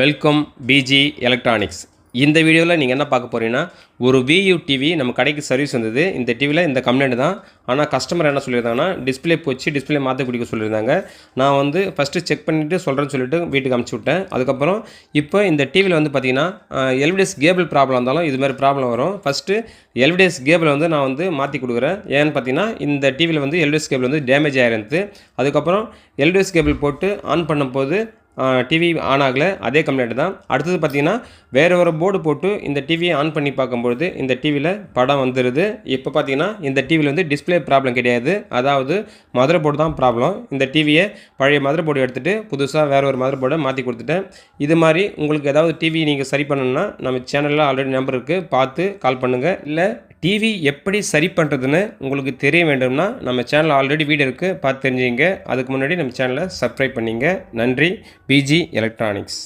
Welcome PG electronics. இந்த வீடியோவில் நீங்கள் என்ன பார்க்க போகிறீங்கன்னா, ஒரு வியூ டிவி நம்ம கடைக்கு சர்வீஸ் வந்தது. இந்த டிவியில் இந்த கம்ப்ளைண்ட் தான். ஆனால் கஸ்டமர் என்ன சொல்லியிருந்தாங்கன்னா, டிஸ்பிளே போச்சு, டிஸ்பிளே மாற்ற கொடுக்க சொல்லியிருந்தாங்க. நான் வந்து ஃபஸ்ட்டு செக் பண்ணிவிட்டு சொல்கிறேன்னு சொல்லிட்டு வீட்டுக்கு அனுப்பிச்சி விட்டேன். அதுக்கப்புறம் இப்போ இந்த டிவியில் வந்து பார்த்தீங்கன்னா, எல்விடிஎஸ் கேபிள் ப்ராப்ளம் இருந்தாலும் இது மாதிரி ப்ராப்ளம் வரும். ஃபஸ்ட்டு எல்விடிஎஸ் கேபிள் வந்து நான் வந்து மாற்றி கொடுக்குறேன். ஏன்னு பார்த்தீங்கன்னா, இந்த டிவியில் வந்து எல்விடிஎஸ் கேபிள் வந்து டேமேஜ் ஆகிருந்தது. அதுக்கப்புறம் எல்விடிஎஸ் கேபிள் போட்டு ஆன் பண்ணும்போது டிவி ஆன் ஆகலை. அதே கம்ப்ளைண்ட் தான். அடுத்தது பார்த்திங்கன்னா, வேறு ஒரு போர்டு போட்டு இந்த டிவியை ஆன் பண்ணி பார்க்கும்பொழுது இந்த டிவியில் படம் வந்துடுது. இப்போ பார்த்திங்கன்னா, இந்த டிவியில் வந்து டிஸ்பிளே ப்ராப்ளம் கிடையாது. அதாவது மதர் போர்டு தான் ப்ராப்ளம். இந்த டிவியை பழைய மதர் போர்டு எடுத்துகிட்டு புதுசாக வேறு ஒரு மதர் போர்டை மாற்றி கொடுத்துட்டேன். இது மாதிரி உங்களுக்கு ஏதாவது டிவி நீங்கள் சரி பண்ணணுன்னா நம்ம சேனலில் ஆல்ரெடி நம்பர் இருக்குது, பார்த்து கால் பண்ணுங்கள். இல்லை டிவி எப்படி சரி பண்ணுறதுன்னு உங்களுக்கு தெரிய வேண்டும்னா நம்ம சேனலில் ஆல்ரெடி வீடியோ இருக்குது, பார்த்து தெரிஞ்சுங்க. அதுக்கு முன்னாடி நம்ம சேனலை சப்ஸ்கிரைப் பண்ணிங்க. நன்றி. PG electronics.